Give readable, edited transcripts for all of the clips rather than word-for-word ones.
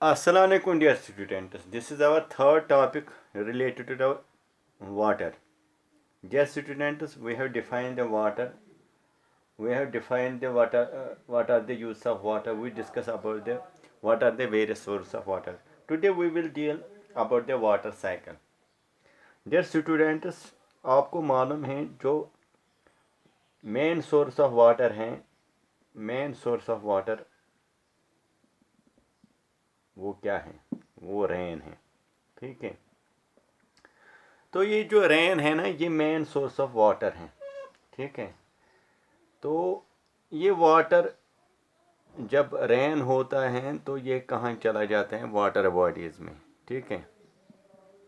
Assalamualaikum dear students. This is our third topic related to the water. Dear students, we have defined the water. We have defined the water. What are the use of water? We discuss about the what are the various sources of water. Today we will deal about the water cycle. Dear students, आपको मालूम है जो main source of water हैं, main source of water वो क्या है? वो rain है। ठीक है, तो ये जो रेन है ना, ये मेन सोर्स ऑफ वाटर है। ठीक है, तो ये वाटर जब रेन होता है तो ये कहाँ चला जाता है? वाटर बॉडीज में। ठीक है,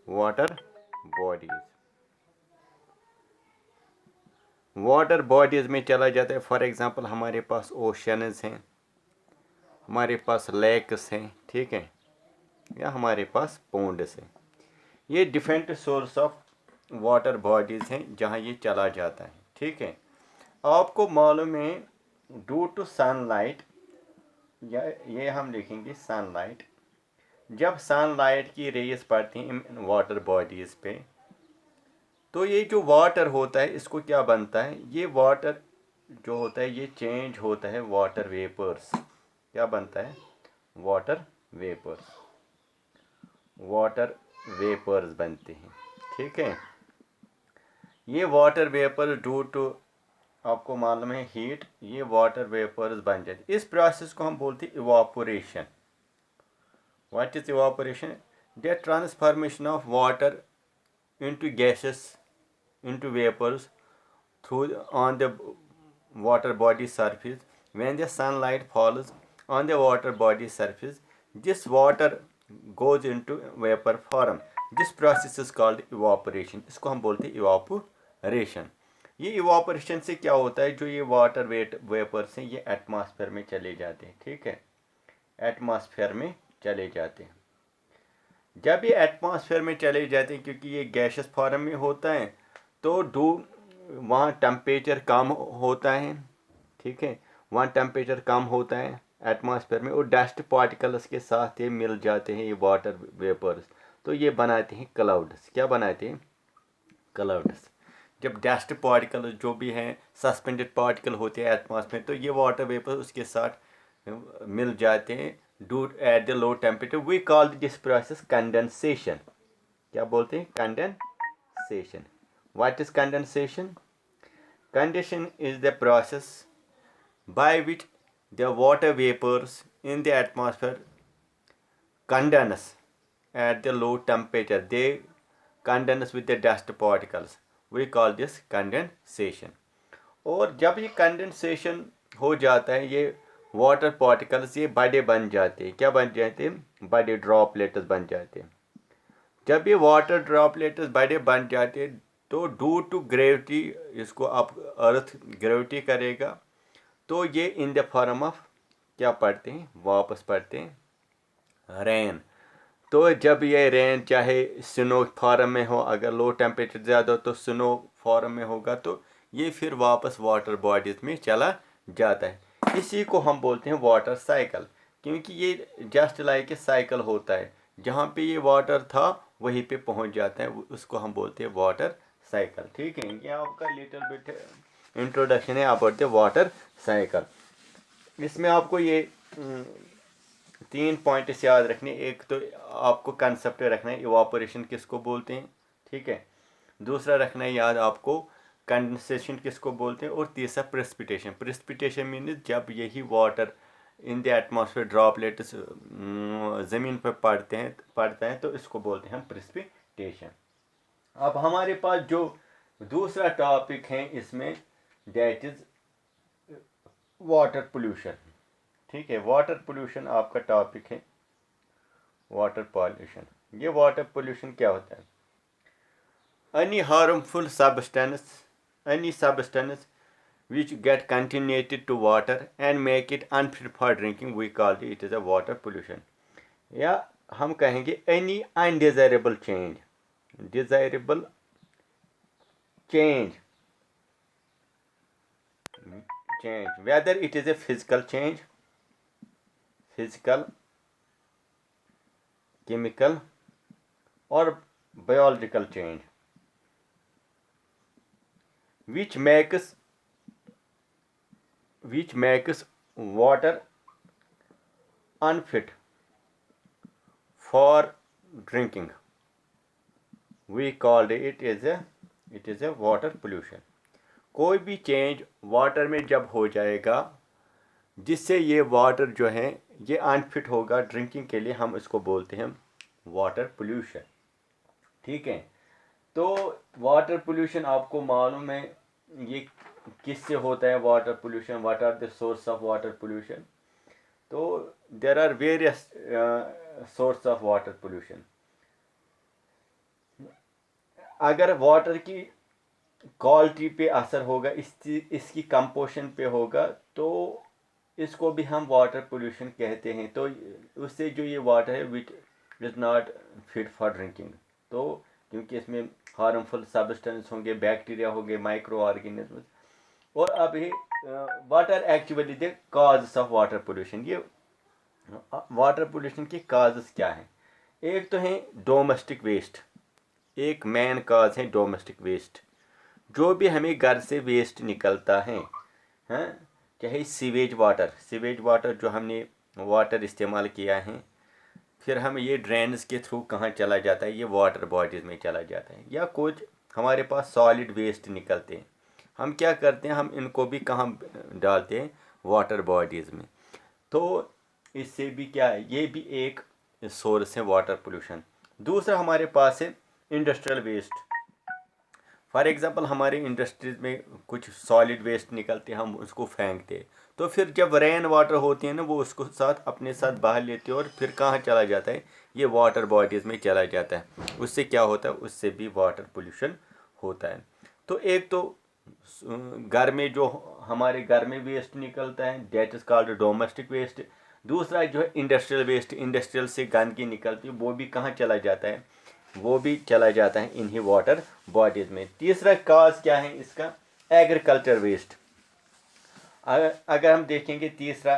वाटर बॉडीज, वाटर बॉडीज में चला जाता है। फॉर एग्जांपल हमारे पास ओशंस हैं, हमारे पास लेक्स हैं, ठीक है, या हमारे पास पोंड्स हैं। ये different source of water bodies हैं जहाँ ये चला जाता है। ठीक है, आपको मालूम है ड्यू टू सनलाइट, या ये हम लिखेंगे सनलाइट, जब सनलाइट की रेज पड़ती हैं इन वाटर बॉडीज़ पे, तो ये जो वाटर होता है इसको क्या बनता है? ये वाटर जो होता है ये चेंज होता है वाटर वेपर्स। क्या बनता है? वाटर वेपर्स, वाटर वेपर्स बनते हैं। ठीक है, ये वाटर वेपर ड्यू टू, आपको मालूम है हीट, ये वाटर वेपर्स बन जाते। इस प्रोसेस को हम बोलते हैं evaporation. What is evaporation? The transformation of water into gases, into vapors through on the water body surface. When the sunlight falls on the water body surface, this water goes into vapor form. This process is called evaporation. इसको हम बोलते हैं evaporation. ये evaporation से क्या होता है? जो ये वाटर वेपर्स हैं ये एटमॉस्फेयर में चले जाते हैं। ठीक है, एटमॉस्फेयर में चले जाते हैं। जब ये एटमॉस्फेयर में चले जाते हैं, क्योंकि ये गैसेस फॉर्म में होता है, तो वहाँ टेम्परेचर कम होता है। ठीक है, वहाँ टेम्परेचर कम होता है एटमॉस्फेयर में, और डस्ट पार्टिकल्स के साथ ये मिल जाते हैं ये वाटर वेपर्स, तो ये बनाते हैं क्लाउड्स। क्या बनाते हैं? क्लाउड्स। जब डस्ट पार्टिकल जो भी हैं, सस्पेंडेड पार्टिकल होते हैं एटमॉस्फेयर, तो ये वाटर वेपर उसके साथ मिल जाते हैं do at the low temperature. We call this process condensation. क्या बोलते हैं? Condensation. What is condensation? Condensation is the process by which the water vapours in the atmosphere condense at the low temperature. They condense with the dust particles. We call this condensation. और जब ये condensation हो जाता है, ये water particles ये बड़े बन जाते हैं। क्या बन जाते हैं? बड़े ड्रॉपलेट्स बन जाते हैं। जब ये वाटर ड्रॉपलेट्स बड़े बन जाते हैं, तो ड्यू टू ग्रेविटी, इसको आप अर्थ ग्रेविटी करेगा, तो ये इन द फॉर्म ऑफ क्या पढ़ते हैं? वापस पढ़ते हैं रेन। तो जब ये रेन चाहे स्नो फॉर्म में हो, अगर लो टेम्परेचर ज़्यादा हो तो स्नो फॉर्म में होगा, तो ये फिर वापस वाटर बॉडीज में चला जाता है। इसी को हम बोलते हैं वाटर साइकिल, क्योंकि ये जस्ट लाइक ए साइकिल होता है। जहाँ पे ये वाटर था वहीं पे पहुँच जाता है, उसको हम बोलते हैं वाटर साइकिल। ठीक है, ये आपका लिटिल बिट इंट्रोडक्शन है अबाउट द वाटर साइकिल। इसमें आपको ये 3 पॉइंट्स याद रखने। एक तो आपको कंसेप्ट रखना है इवापोरेशन किसको बोलते हैं। ठीक है, दूसरा रखना है याद आपको कंडेंसेशन किसको बोलते हैं, और तीसरा प्रेसिपिटेशन। प्रेसिपिटेशन मीन्स जब यही water in the atmosphere droplets ज़मीन पर पड़ता है, तो इसको बोलते हैं हम प्रेसिपिटेशन। अब हमारे पास जो दूसरा टॉपिक है इसमें, दैट इज वाटर पोल्यूशन। ठीक है, वाटर पोल्यूशन आपका टॉपिक है, वाटर पॉल्यूशन। ये वाटर पोल्यूशन क्या होता है? Any harmful substance, any substance which get contaminated to water and make it unfit for drinking, we call it as a water pollution. या हम कहेंगे any undesirable change, desirable change, whether it is a physical change, physical chemical or biological change which makes water unfit for drinking. We called it is a water pollution. कोई भी change water में जब हो जाएगा जिससे ये water जो है ये अनफिट होगा ड्रिंकिंग के लिए, हम इसको बोलते हैं वाटर पोल्यूशन। ठीक है, तो वाटर पोल्यूशन आपको मालूम है ये किससे होता है water pollution, what are the source of water pollution. तो there are various source of water pollution. अगर वाटर की क्वालिटी पे असर होगा, इसकी कंपोजिशन पे होगा, तो इसको भी हम वाटर पोल्यूशन कहते हैं। तो उससे जो ये वाटर है which is not fit for drinking, तो क्योंकि इसमें हार्मफुल सब्सटेंस होंगे, बैक्टीरिया होंगे, माइक्रो ऑर्गेनिज्म। और अब ये what are actually the causes of water pollution. ये वाटर पोल्यूशन के काजेस क्या हैं? एक तो है डोमेस्टिक वेस्ट, एक मेन काज है डोमेस्टिक वेस्ट। जो भी हमें घर से वेस्ट निकलता है, हैं, चाहे सीवेज वाटर जो हमने वाटर इस्तेमाल किया है, फिर हम ये ड्रेन्स के थ्रू कहाँ चला जाता है, ये वाटर बॉडीज़ में चला जाता है। या कुछ हमारे पास सॉलिड वेस्ट निकलते हैं, हम क्या करते हैं, हम इनको भी कहाँ डालते हैं, वाटर बॉडीज़ में। तो इससे भी क्या है, ये भी एक सोर्स है वाटर पोल्यूशन। दूसरा हमारे पास है इंडस्ट्रियल वेस्ट। फॉर एग्ज़ाम्पल हमारे इंडस्ट्रीज में कुछ सॉलिड वेस्ट निकलते हैं, हम उसको फेंकते हैं, तो फिर जब रेन वाटर होती है ना, वो उसको साथ अपने साथ बाहर लेते हैं और फिर कहाँ चला जाता है, ये वाटर बॉडीज़ में चला जाता है। उससे क्या होता है, उससे भी वाटर पोल्यूशन होता है। तो एक तो घर में जो हमारे घर में वेस्ट निकलता है, that is called domestic waste. दूसरा जो है इंडस्ट्रियल वेस्ट, इंडस्ट्रियल से गंदगी निकलती है, वो भी कहाँ चला जाता है, वो भी चला जाता है इन्हीं वाटर बॉडीज़ में। तीसरा काज क्या है इसका, एग्रीकल्चर वेस्ट। अगर हम देखेंगे तीसरा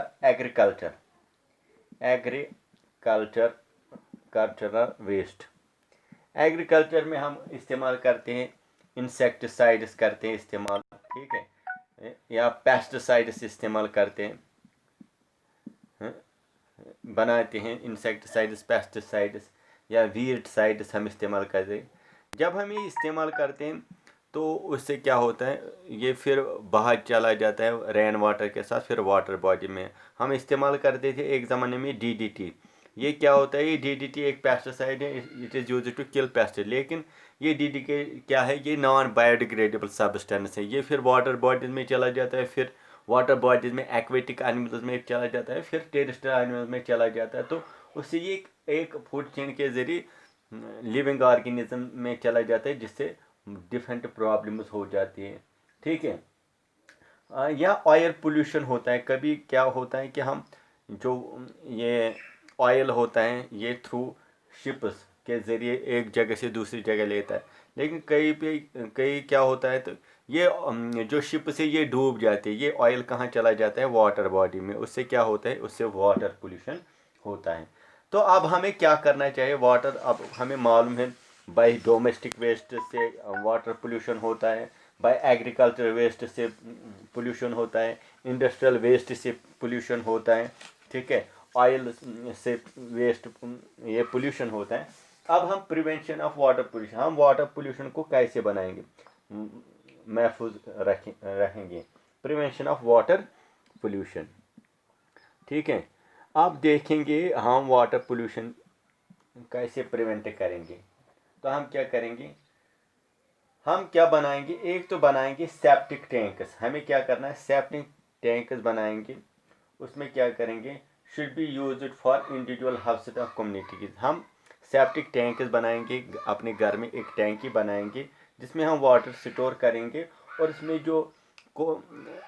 कल्चरल वेस्ट। एग्रीकल्चर में हम इस्तेमाल करते हैं इंसेक्टिसाइड्स करते हैं इस्तेमाल, ठीक है, या पेस्टिसाइड्स इस्तेमाल करते हैं, बनाते हैं इंसेक्टिसाइड्स, पेस्टिसाइड्स या वीडसाइड्स हम इस्तेमाल करते हैं। जब हम ये इस्तेमाल करते हैं तो उससे क्या होता है, ये फिर बाहर चला जाता है रेन वाटर के साथ, फिर वाटर बॉडी में। हम इस्तेमाल करते थे एक ज़माने में DDT। ये क्या होता है, ये DDT एक पेस्टिसाइड है, it is used to kill pest. लेकिन ये DDT क्या है, ये नॉन बायोडिग्रेडेबल सब्सटेंस है। ये फिर वाटर बॉडीज में चला जाता है, फिर वाटर बॉडीज में एक्वेटिक एनिमल्स में चला जाता है, फिर टेरेस्ट्रियल एनिमल्स में चला जाता है। तो उससे ये एक फूड चेन के ज़रिए लिविंग ऑर्गेनिज्म में चला जाता है, जिससे डिफरेंट प्रॉब्लम्स हो जाती है। ठीक है, या ऑयल पोल्यूशन होता है। कभी क्या होता है कि हम जो ये ऑयल होता है ये थ्रू शिप्स के ज़रिए एक जगह से दूसरी जगह लेता है, लेकिन कई क्या होता है, तो ये जो शिप से ये डूब जाती है, ये ऑयल कहाँ चला जाता है, वाटर बॉडी में। उससे क्या होता है, उससे वाटर पोल्यूशन होता है। तो अब हमें क्या करना चाहिए, वाटर, अब हमें मालूम है बाय डोमेस्टिक वेस्ट से वाटर पोल्यूशन होता है, बाय एग्रीकल्चर वेस्ट से पोल्यूशन होता है, इंडस्ट्रियल वेस्ट से पोल्यूशन होता है, ठीक है, ऑयल से वेस्ट ये पोल्यूशन होता है। अब हम प्रिवेंशन ऑफ वाटर पोल्यूशन, हम वाटर पोल्यूशन को कैसे बनाएंगे, महफूज रहेंगे, प्रिवेंशन ऑफ वाटर पोल्यूशन। ठीक है, अब देखेंगे हम वाटर पोल्यूशन कैसे प्रिवेंट करेंगे। तो हम क्या करेंगे, हम क्या बनाएंगे, एक तो बनाएंगे सेप्टिक टैंक्स। हमें क्या करना है, सेप्टिक टैंक्स बनाएंगे। उसमें क्या करेंगे, should be used for individual house of communities. हम सेप्टिक टैंक्स बनाएंगे, अपने घर में एक टैंकी बनाएंगे जिसमें हम वाटर स्टोर करेंगे, और इसमें जो को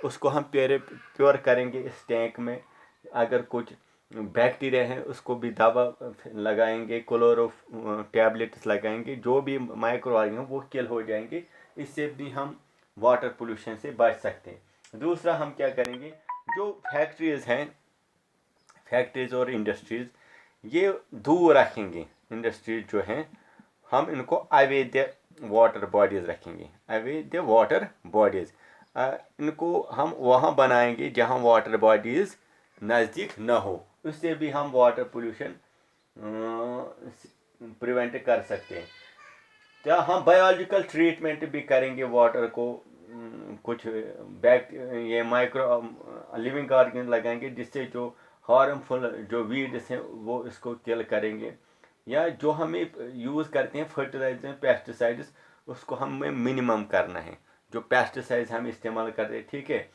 उसको हम प्योर करेंगे इस टैंक में। अगर कुछ बैक्टीरिया है उसको भी दवा लगाएंगे, क्लोरो टैबलेट्स लगाएंगे, जो भी माइक्रो ऑर्गेनिज्म वो किल हो जाएंगे। इससे भी हम वाटर पोल्यूशन से बच सकते हैं। दूसरा हम क्या करेंगे, जो फैक्ट्रीज हैं, फैक्ट्रीज और इंडस्ट्रीज, ये दूर रखेंगे इंडस्ट्री जो हैं, हम इनको अवैध वाटर बॉडीज़ रखेंगे, अवैध वाटर बॉडीज़। इनको हम वहाँ बनाएंगे जहाँ वाटर बॉडीज़ नज़दीक न हो, उससे भी हम वाटर पोल्यूशन प्रिवेंट कर सकते हैं। क्या हम बायोलॉजिकल ट्रीटमेंट भी करेंगे वाटर को, कुछ ये माइक्रो लिविंग ऑर्गेन लगाएंगे जिससे जो हार्मफुल जो वीड्स हैं वो इसको किल करेंगे, या जो हमें यूज़ करते हैं फर्टिलाइजर पेस्टिसाइड्स उसको हमें मिनिमम करना है, जो पेस्टिसाइड्स हम इस्तेमाल करते हैं, ठीक है।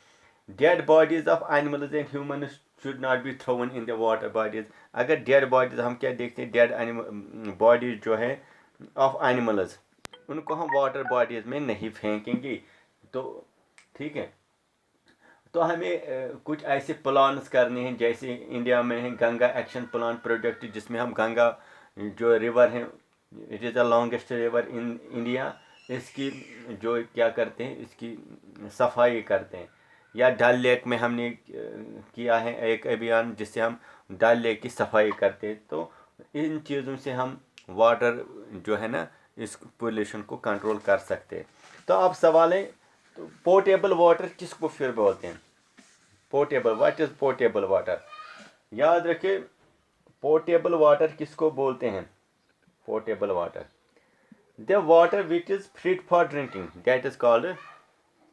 Dead bodies of animals and humans should not be thrown in the water bodies. अगर डेड बॉडीज हम क्या देखते हैं, डेड एनिमल बॉडीज जो है ऑफ एनिमल्स, उनको हम वाटर बॉडीज में नहीं फेंकेंगे, तो ठीक है। तो हमें कुछ ऐसे प्लान्स करने हैं, जैसे इंडिया में है गंगा एक्शन प्लान प्रोजेक्ट, जिसमें हम गंगा जो रिवर है, it is the longest river in India, इसकी जो क्या करते हैं, इसकी सफाई करते हैं। या डल लेक में हमने किया है एक अभियान जिससे हम डल लेक की सफाई करते हैं। तो इन चीज़ों से हम वाटर जो है ना, इस पोल्यूशन को कंट्रोल कर सकते हैं। तो अब सवाल है, तो पोर्टेबल वाटर किसको फिर बोलते हैं? Portable, what is portable water? याद रखिए, पोर्टेबल वाटर किसको बोलते हैं? Portable water, the water which is fit for drinking, that is called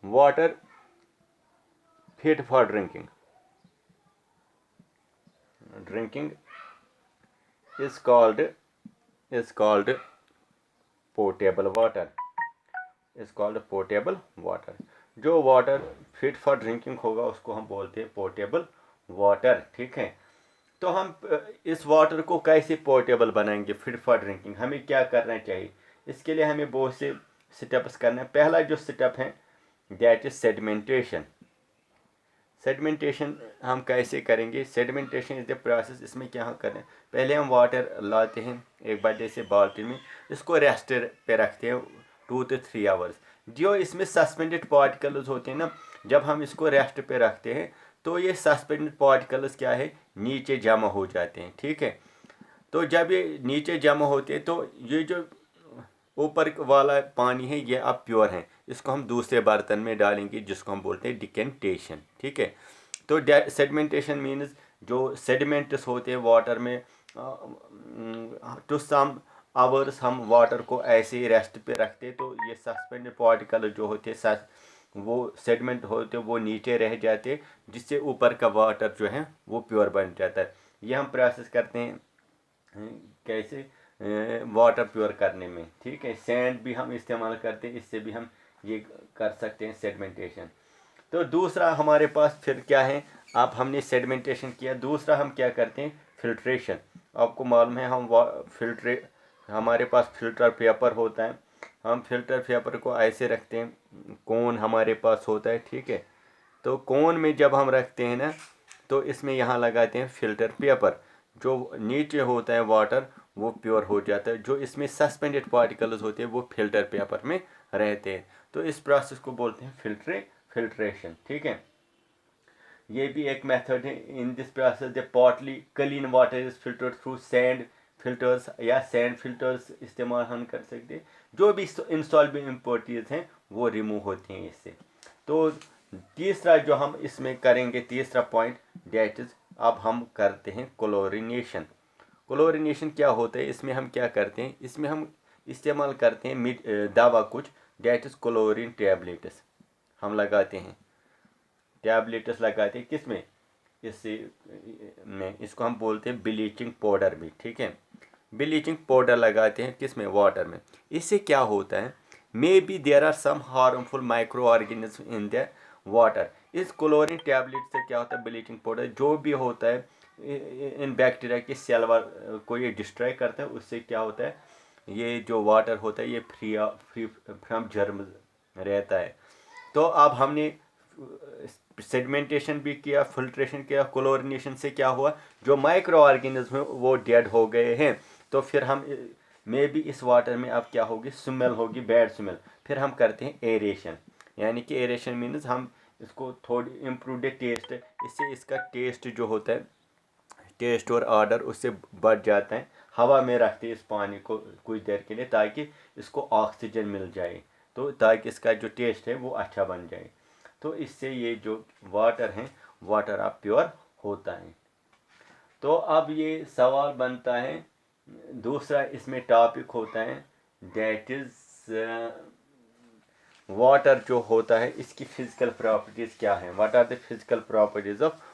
water fit for drinking. Drinking is called portable water, is called portable water. जो water fit for drinking होगा उसको हम बोलते हैं portable water, ठीक है। तो हम इस वाटर को कैसे पोर्टेबल बनाएंगे फिट फॉर ड्रिंकिंग? हमें क्या करना चाहिए? इसके लिए हमें बहुत से स्टेप्स करना है। पहला जो स्टेप है दैट इज सेडिमेंटेशन। सेडिमेंटेशन हम कैसे करेंगे? Sedimentation is the process. इसमें क्या हम करें, पहले हम वाटर लाते हैं एक बड़े से बाल्टी में, इसको रेस्ट पे रखते हैं 2 to 3 आवर्स। जो इसमें सस्पेंडेड पार्टिकल्स होते हैं ना, जब हम इसको रेस्ट पे रखते हैं तो ये सस्पेंडेड पार्टिकल्स क्या है, नीचे जमा हो जाते हैं, ठीक है। तो जब ये नीचे जमा होते हैं तो ये जो ऊपर वाला पानी है ये अब प्योर है, इसको हम दूसरे बर्तन में डालेंगे जिसको हम बोलते हैं डिकेंटेशन, ठीक है। तो सेडिमेंटेशन मीन्स जो सेडिमेंट्स होते हैं वाटर में, टू सम आवर्स हम वाटर को ऐसे ही रेस्ट पे रखते, तो ये सस्पेंडेड पार्टिकल जो होते हैं वो सेडिमेंट होते वो नीचे रह जाते, जिससे ऊपर का वाटर जो है वो प्योर बन जाता है। ये हम प्रोसेस करते हैं कैसे, वाटर प्योर करने में, ठीक है। सैंड भी हम इस्तेमाल करते हैं, इससे भी हम ये कर सकते हैं सेडिमेंटेशन। तो दूसरा हमारे पास फिर क्या है, अब हमने सेडिमेंटेशन किया, दूसरा हम क्या करते हैं, फिल्ट्रेशन। आपको मालूम है हम हमारे पास फिल्टर पेपर होता है, हम फिल्टर पेपर को ऐसे रखते हैं, कोन हमारे पास होता है, ठीक है। तो कोन में जब हम रखते हैं ना, तो इसमें यहाँ लगाते हैं फिल्टर पेपर, जो नीचे होता है वाटर वो प्योर हो जाता है, जो इसमें सस्पेंडेड पार्टिकल्स होते हैं वो फिल्टर पेपर में रहते हैं। तो इस प्रोसेस को बोलते हैं फिल्ट्रेशन, ठीक है। ये भी एक मेथड है। In this process the partly clean water is filtered through sand filters, या सैंड फिल्टर्स इस्तेमाल हम कर सकते हैं। जो भी इंसॉल्युबल इम्प्योरिटीज हैं वो रिमूव होती हैं इससे। तो तीसरा जो हम इसमें करेंगे, तीसरा पॉइंट डेट इज, अब हम करते हैं क्लोरिनेशन। क्लोरिनेशन क्या होता है, इसमें हम क्या करते हैं, इसमें हम इस्तेमाल करते हैं दवा कुछ, डेट इज क्लोरीन टैबलेट्स हम लगाते हैं, टैबलेट्स लगाते हैं किसमें, इससे में, इसको हम बोलते हैं ब्लीचिंग पाउडर भी, ठीक है। ब्लीचिंग पाउडर लगाते हैं किसमें, वाटर में। इससे क्या होता है, may be there are some harmful micro organism in the water. इस क्लोरीन टैबलेट से क्या होता है, ब्लीचिंग पाउडर जो भी होता है इन बैक्टीरिया की सेल को ये डिस्ट्रॉय करता है, उससे क्या होता है, ये जो वाटर होता है ये फ्री फ्रॉम जर्म रहता है। तो अब हमने सेडिमेंटेशन भी किया, फिल्ट्रेशन किया, क्लोरिनेशन से क्या हुआ, जो माइक्रो ऑर्गेनिज्म है वो डेड हो गए हैं। तो फिर हम मे भी इस वाटर में अब क्या होगी, स्मेल होगी, बैड स्मेल। फिर हम करते हैं एरेशन, यानी कि एरेशन मीन्स हम इसको थोड़ी इम्प्रूव टेस्ट, इससे इसका टेस्ट जो होता है टेस्ट और ऑर्डर उससे बढ़ जाता है। हवा में रखते हैं इस पानी को कुछ देर के लिए ताकि इसको ऑक्सीजन मिल जाए, तो ताकि इसका जो टेस्ट है वो अच्छा बन जाए। तो इससे ये जो वाटर है वाटर ऑफ प्योर होता है। तो अब ये सवाल बनता है, दूसरा इसमें टॉपिक होता है दैट इज़ वाटर जो होता है इसकी फिजिकल प्रॉपर्टीज़ क्या हैं, what are the physical properties of